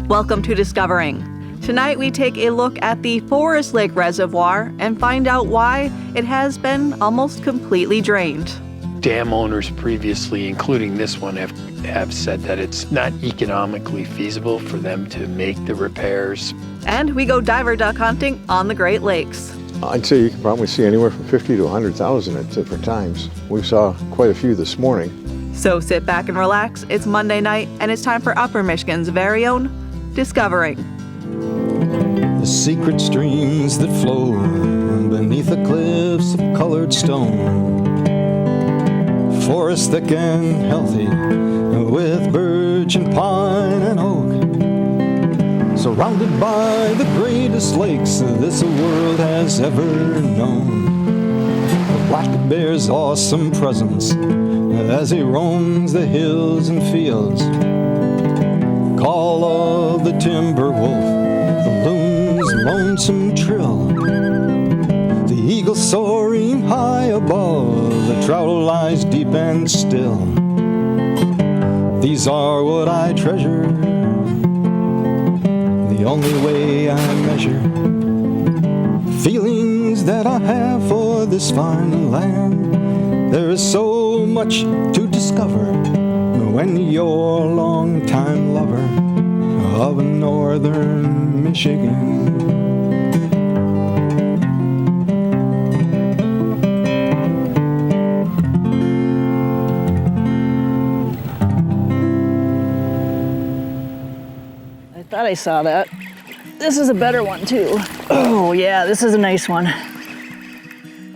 Welcome to Discovering. Tonight we take a look at the Forest Lake Reservoir and find out why it has been almost completely drained. Dam owners previously, including this one, have said that it's not economically feasible for them to make the repairs. And we go diver duck hunting on the Great Lakes. I'd say you can probably see anywhere from 50 to 100,000 at different times. We saw quite a few this morning. So sit back and relax. It's Monday night and it's time for Upper Michigan's very own Discovering. The secret streams that flow beneath the cliffs of colored stone. Forest thick and healthy with birch and pine and oak. Surrounded by the greatest lakes this world has ever known. The black bear's awesome presence as he roams the hills and fields. Call of the timber wolf, the loon's lonesome trill, the eagle soaring high above, the trout lies deep and still. These are what I treasure, the only way I measure feelings that I have for this fine land. There is so much to discover when you're a long-time lover of northern Michigan. I thought I saw that. This is a better one too. Oh yeah, this is a nice one.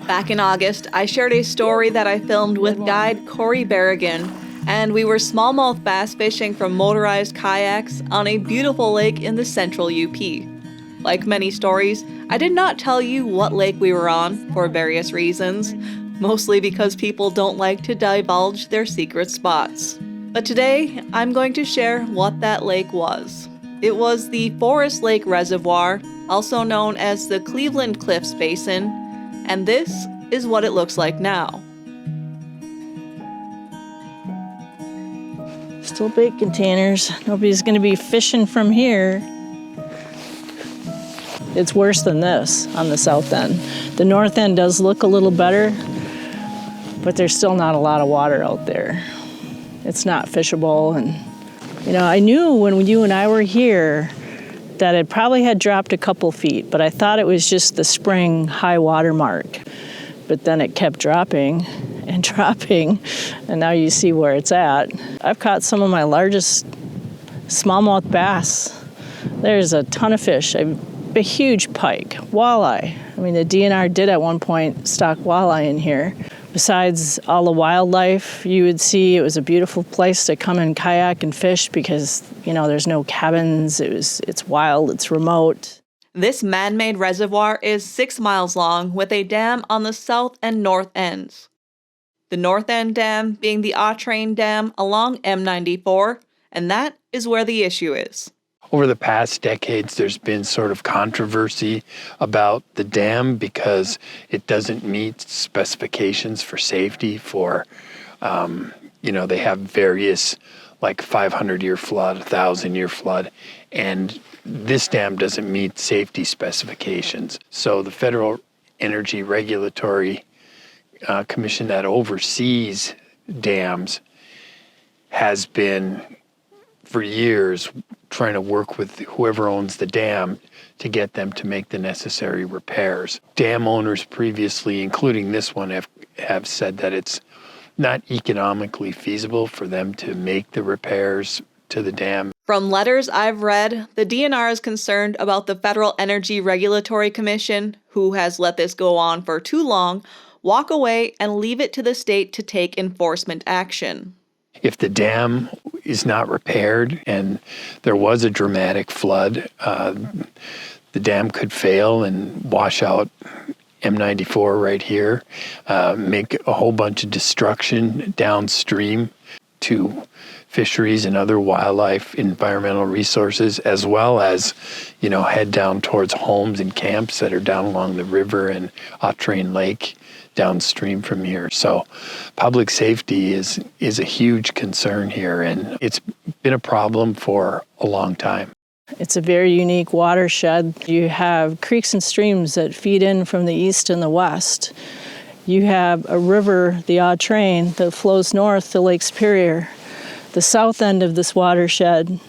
Back in August, I shared a story that I filmed with guide Corey Berrigan, and we were smallmouth bass fishing from motorized kayaks on a beautiful lake in the central UP. Like many stories, I did not tell you what lake we were on for various reasons, mostly because people don't like to divulge their secret spots. But today, I'm going to share what that lake was. It was the Forest Lake Reservoir, also known as the Cleveland Cliffs Basin, and this is what it looks like now. Still bait containers. Nobody's going to be fishing from here. It's worse than this on the south end. The north end does look a little better, but there's still not a lot of water out there. It's not fishable, and I knew when you and I were here that it probably had dropped a couple feet, but I thought it was just the spring high water mark. But then it kept dropping and dropping, and now you see where it's at. I've caught some of my largest smallmouth bass. There's a ton of fish, a huge pike, walleye. I mean, the DNR did at one point stock walleye in here. Besides all the wildlife you would see, it was a beautiful place to come and kayak and fish because, there's no cabins, it's wild, it's remote. This man-made reservoir is 6 miles long with a dam on the south and north ends. The north end dam being the Autrain Dam along M94, and that is where the issue is. Over the past decades, there's been sort of controversy about the dam because it doesn't meet specifications for safety for, they have various like 500-year flood, 1,000-year flood, and this dam doesn't meet safety specifications. So the Federal Energy Regulatory Commission that oversees dams has been, for years, trying to work with whoever owns the dam to get them to make the necessary repairs. Dam owners previously, including this one, have said that it's not economically feasible for them to make the repairs to the dam. From letters I've read, the DNR is concerned about the Federal Energy Regulatory Commission, who has let this go on for too long, walk away and leave it to the state to take enforcement action. If the dam is not repaired and there was a dramatic flood, the dam could fail and wash out M94 right here, make a whole bunch of destruction downstream to fisheries and other wildlife environmental resources, as well as, head down towards homes and camps that are down along the river and Autrain Lake downstream from here. So public safety is a huge concern here, and it's been a problem for a long time. It's a very unique watershed. You have creeks and streams that feed in from the east and the west. You have a river, the Autrain, that flows north to Lake Superior. The south end of this watershed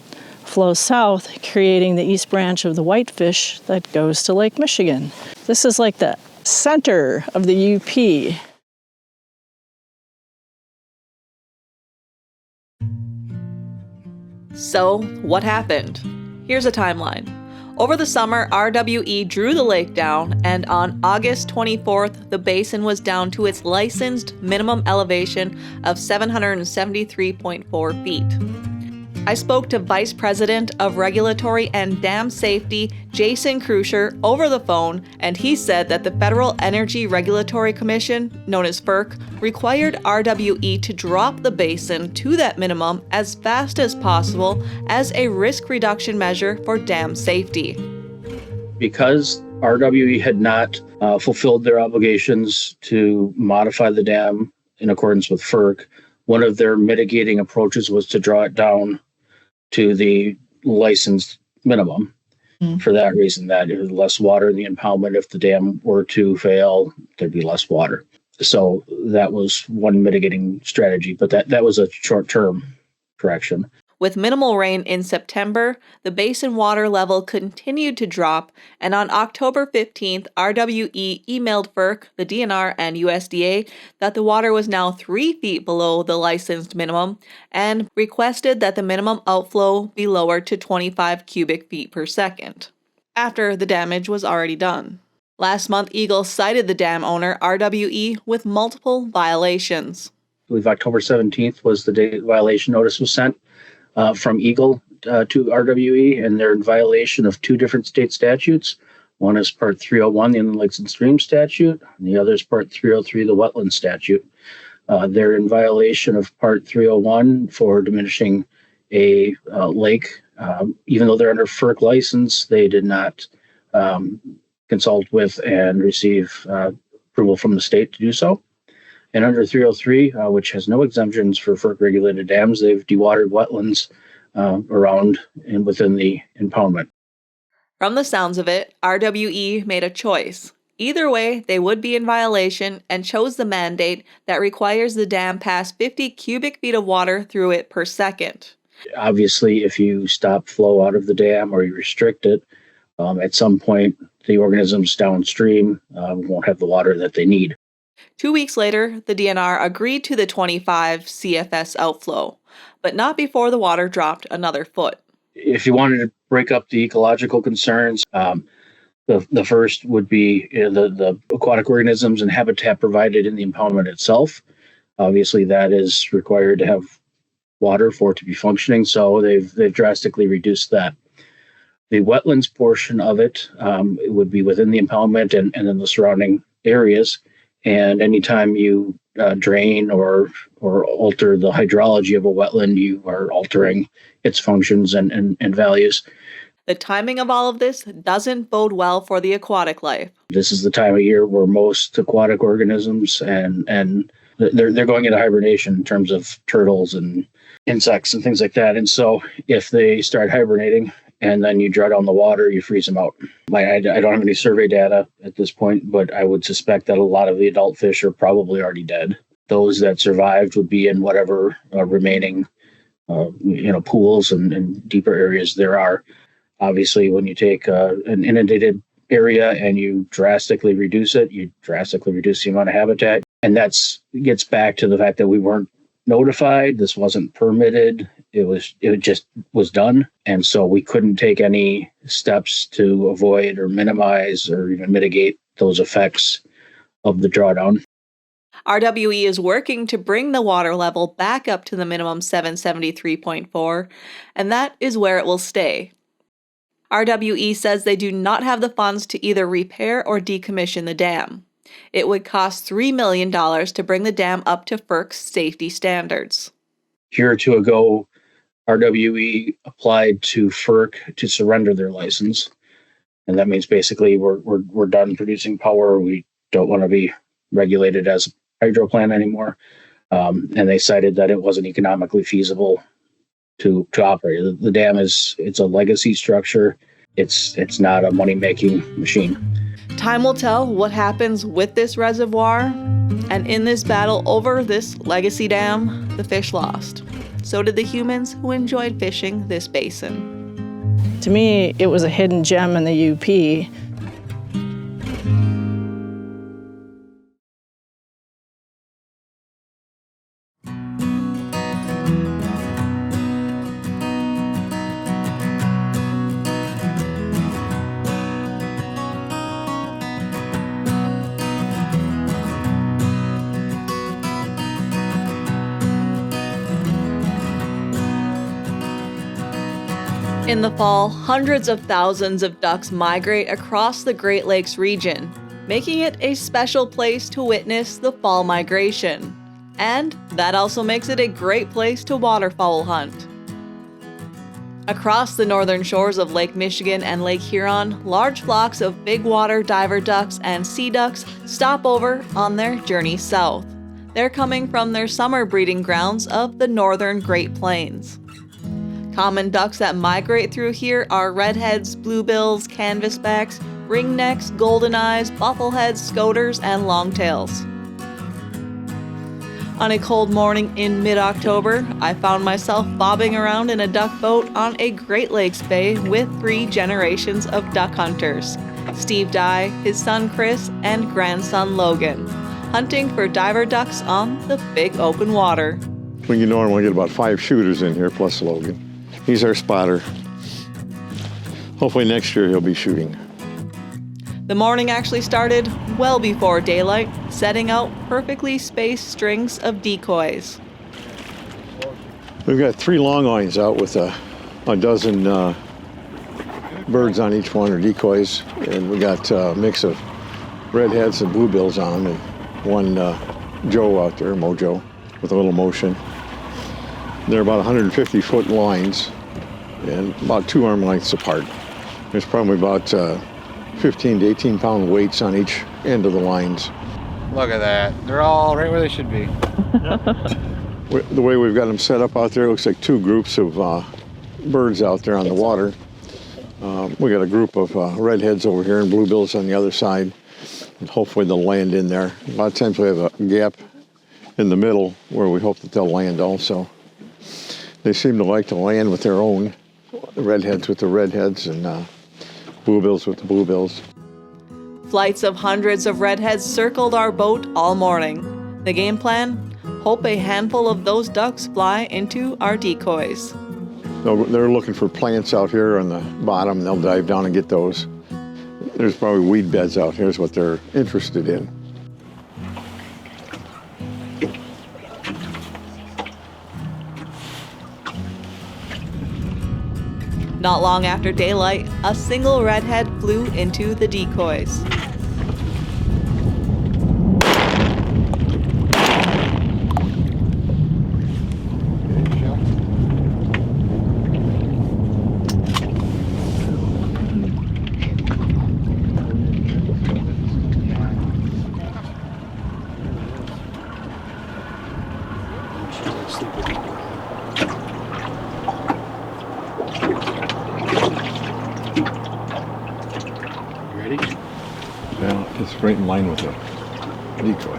flows south, creating the east branch of the Whitefish that goes to Lake Michigan. This is like the center of the UP. So, what happened? Here's a timeline. Over the summer, RWE drew the lake down, and on August 24th, the basin was down to its licensed minimum elevation of 773.4 feet. I spoke to Vice President of Regulatory and Dam Safety, Jason Krusher, over the phone, and he said that the Federal Energy Regulatory Commission, known as FERC, required RWE to drop the basin to that minimum as fast as possible as a risk reduction measure for dam safety. Because RWE had not fulfilled their obligations to modify the dam in accordance with FERC, one of their mitigating approaches was to draw it down to the licensed minimum. For that reason, that there's less water in the impoundment. If the dam were to fail, there'd be less water. So that was one mitigating strategy, but that was a short-term correction. With minimal rain in September, the basin water level continued to drop, and on October 15th, RWE emailed FERC, the DNR, and USDA that the water was now 3 feet below the licensed minimum and requested that the minimum outflow be lowered to 25 cubic feet per second, after the damage was already done. Last month, Eagle cited the dam owner, RWE, with multiple violations. I believe October 17th was the day violation notice was sent. From Eagle to RWE, and they're in violation of two different state statutes. One is Part 301, the Inland Lakes and Streams Statute, and the other is Part 303, the Wetland Statute. They're in violation of Part 301 for diminishing a lake. Even though they're under FERC license, they did not consult with and receive approval from the state to do so. And under 303, which has no exemptions for FERC-regulated dams, they've dewatered wetlands around and within the impoundment. From the sounds of it, RWE made a choice. Either way, they would be in violation and chose the mandate that requires the dam pass 50 cubic feet of water through it per second. Obviously, if you stop flow out of the dam or you restrict it, at some point, the organisms downstream won't have the water that they need. 2 weeks later, the DNR agreed to the 25 CFS outflow, but not before the water dropped another foot. If you wanted to break up the ecological concerns, the first would be the aquatic organisms and habitat provided in the impoundment itself. Obviously, that is required to have water for it to be functioning, so they've drastically reduced that. The wetlands portion of it, it would be within the impoundment and then the surrounding areas. And anytime you drain or alter the hydrology of a wetland, you are altering its functions and values. The timing of all of this doesn't bode well for the aquatic life. This is the time of year where most aquatic organisms and they're going into hibernation in terms of turtles and insects and things like that. And so if they start hibernating, and then you draw down the water, you freeze them out. I don't have any survey data at this point, but I would suspect that a lot of the adult fish are probably already dead. Those that survived would be in whatever remaining pools and deeper areas there are. Obviously, when you take an inundated area and you drastically reduce it, you drastically reduce the amount of habitat. And that gets back to the fact that we weren't notified. This wasn't permitted. It just was done. And so we couldn't take any steps to avoid or minimize or even mitigate those effects of the drawdown. RWE is working to bring the water level back up to the minimum 773.4, and that is where it will stay. RWE says they do not have the funds to either repair or decommission the dam. It would cost $3 million to bring the dam up to FERC's safety standards. A year or two ago, RWE applied to FERC to surrender their license. And that means basically we're done producing power. We don't want to be regulated as a hydro plant anymore. And they cited that it wasn't economically feasible to operate. The dam it's a legacy structure. It's not a money-making machine. Time will tell what happens with this reservoir, and in this battle over this legacy dam, the fish lost. So did the humans who enjoyed fishing this basin. To me, it was a hidden gem in the UP. In the fall, hundreds of thousands of ducks migrate across the Great Lakes region, making it a special place to witness the fall migration. And that also makes it a great place to waterfowl hunt. Across the northern shores of Lake Michigan and Lake Huron, large flocks of big water diver ducks and sea ducks stop over on their journey south. They're coming from their summer breeding grounds of the northern Great Plains. Common ducks that migrate through here are redheads, bluebills, canvasbacks, ringnecks, goldeneyes, buffleheads, scoters, and longtails. On a cold morning in mid-October, I found myself bobbing around in a duck boat on a Great Lakes bay with 3 generations of duck hunters: Steve Dye, his son Chris, and grandson Logan, hunting for diver ducks on the big open water. We can normally get about 5 shooters in here, plus Logan. He's our spotter. Hopefully next year he'll be shooting. The morning actually started well before daylight, setting out perfectly spaced strings of decoys. We've got 3 long lines out with a dozen birds on each one, or decoys, and we got a mix of redheads and bluebills on them, and one Joe out there, Mojo, with a little motion. They're about 150-foot lines and about 2 arm lengths apart. There's probably about 15 to 18 pound weights on each end of the lines. Look at that. They're all right where they should be. The way we've got them set up out there, looks like 2 groups of birds out there on the water. We got a group of redheads over here and bluebills on the other side. And hopefully they'll land in there. A lot of times we have a gap in the middle where we hope that they'll land also. They seem to like to land with their own, the redheads with the redheads and bluebills with the bluebills. Flights of hundreds of redheads circled our boat all morning. The game plan? Hope a handful of those ducks fly into our decoys. They're looking for plants out here on the bottom, and they'll dive down and get those. There's probably weed beds out here is what they're interested in. Not long after daylight, a single redhead flew into the decoys. Yeah, it's right in line with the decoy.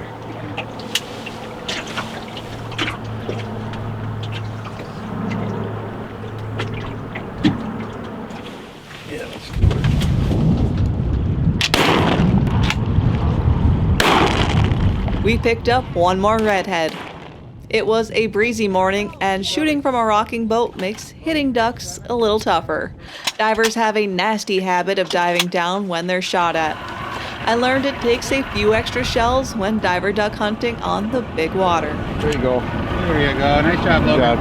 Yeah, let's do it. We picked up one more redhead. It was a breezy morning, and shooting from a rocking boat makes hitting ducks a little tougher. Divers have a nasty habit of diving down when they're shot at. I learned it takes a few extra shells when diver duck hunting on the big water. There you go. There you go. Nice job, Logan.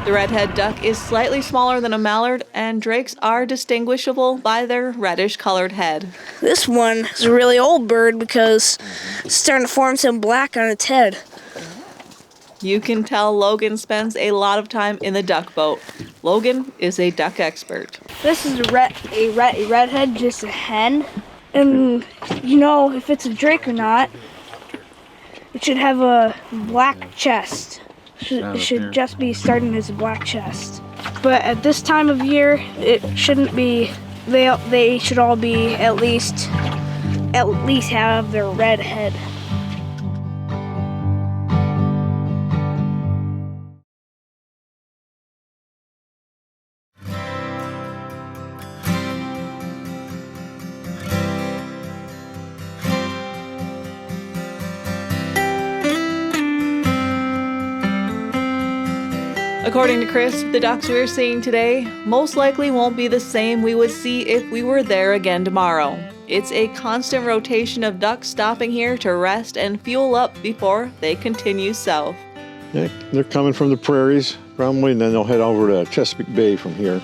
The redhead duck is slightly smaller than a mallard, and drakes are distinguishable by their reddish-colored head. This one is a really old bird because it's starting to form some black on its head. You can tell Logan spends a lot of time in the duck boat. Logan is a duck expert. This is a redhead, just a hen. And you know if it's a drake or not. It should have a black chest. should just be starting as a black chest. But at this time of year, it shouldn't be. They should all be at least have their red head. According to Chris, the ducks we're seeing today most likely won't be the same we would see if we were there again tomorrow. It's a constant rotation of ducks stopping here to rest and fuel up before they continue south. Yeah, they're coming from the prairies, probably, and then they'll head over to Chesapeake Bay from here.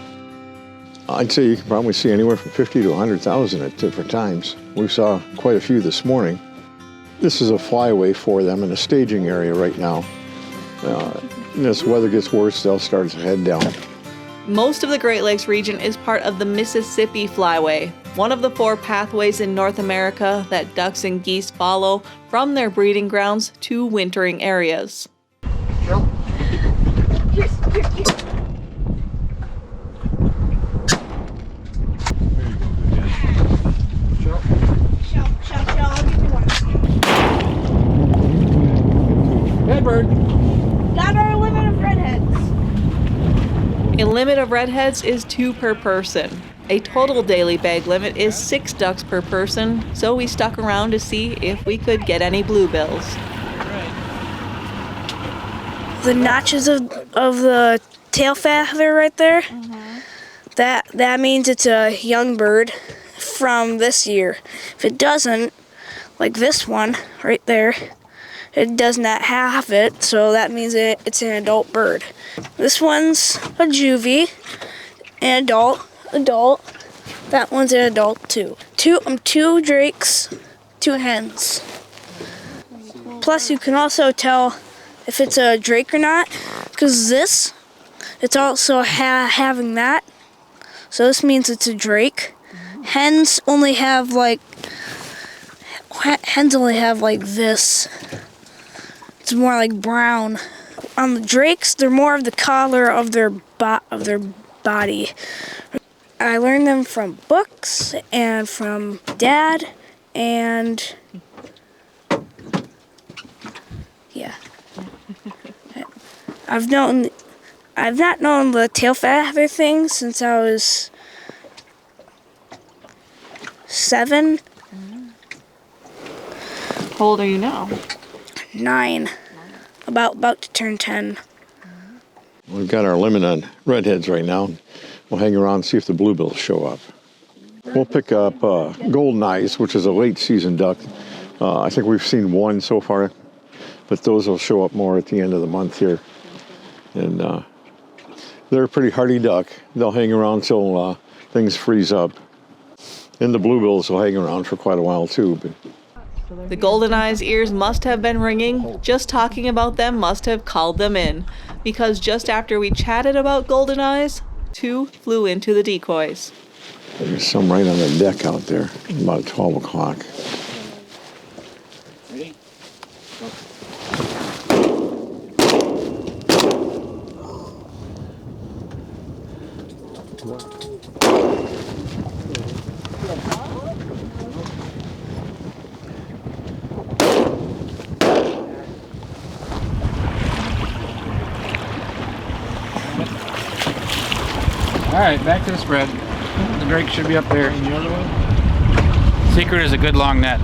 I'd say you can probably see anywhere from 50 to 100,000 at different times. We saw quite a few this morning. This is a flyway for them in a staging area right now. As weather gets worse, they'll start to head down. Most of the Great Lakes region is part of the Mississippi Flyway, one of the 4 pathways in North America that ducks and geese follow from their breeding grounds to wintering areas. Hey, bird. Got our limit of redheads. A limit of redheads is 2 per person. A total daily bag limit is 6 ducks per person, so we stuck around to see if we could get any bluebills. The notches of the tail feather right there, that means it's a young bird from this year. If it doesn't, like this one right there, it does not have it, so that means it's an adult bird. This one's a juvie, an adult. That one's an adult too. Two drakes, 2 hens. Plus, you can also tell if it's a drake or not, because it's also having that. So this means it's a drake. Hens only have like this. It's more like brown. On the drakes, they're more of the color of their body. I learned them from books and from Dad, and yeah. I've not known the tail feather thing since I was 7. How old are you now? 9. About to turn 10. We've got our limit on redheads right now. We'll hang around and see if the bluebills show up. We'll pick up golden eyes, which is a late season duck. I think we've seen 1 so far, but those will show up more at the end of the month here. And they're a pretty hardy duck. They'll hang around till things freeze up. And the bluebills will hang around for quite a while too. But The golden eyes' ears must have been ringing. Just talking about them must have called them in, because just after we chatted about golden eyes, 2 flew into the decoys. there's some right on the deck out there, about 12 o'clock. All right, back to the spread. The drake should be up there. And the other one? Secret is a good long net.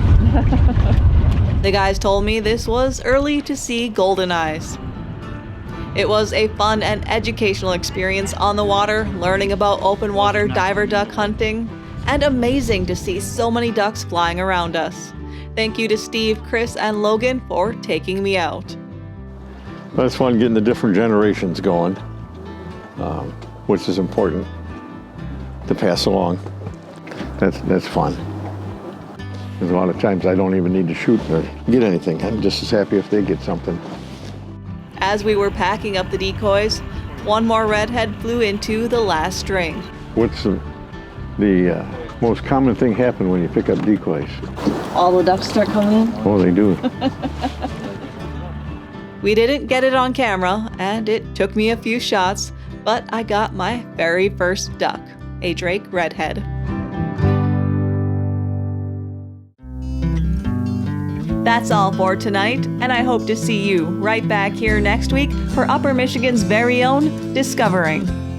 The guys told me this was early to see golden eyes. It was a fun and educational experience on the water, learning about open water diver duck hunting, and amazing to see so many ducks flying around us. Thank you to Steve, Chris, and Logan for taking me out. Well, it's fun getting the different generations going, which is important to pass along. That's fun. There's a lot of times I don't even need to shoot or get anything. I'm just as happy if they get something. As we were packing up the decoys, 1 more redhead flew into the last string. What's the most common thing happen when you pick up decoys? All the ducks start coming in? Oh, they do. We didn't get it on camera, and it took me a few shots, but I got my very first duck, a Drake redhead. That's all for tonight, and I hope to see you right back here next week for Upper Michigan's very own Discovering.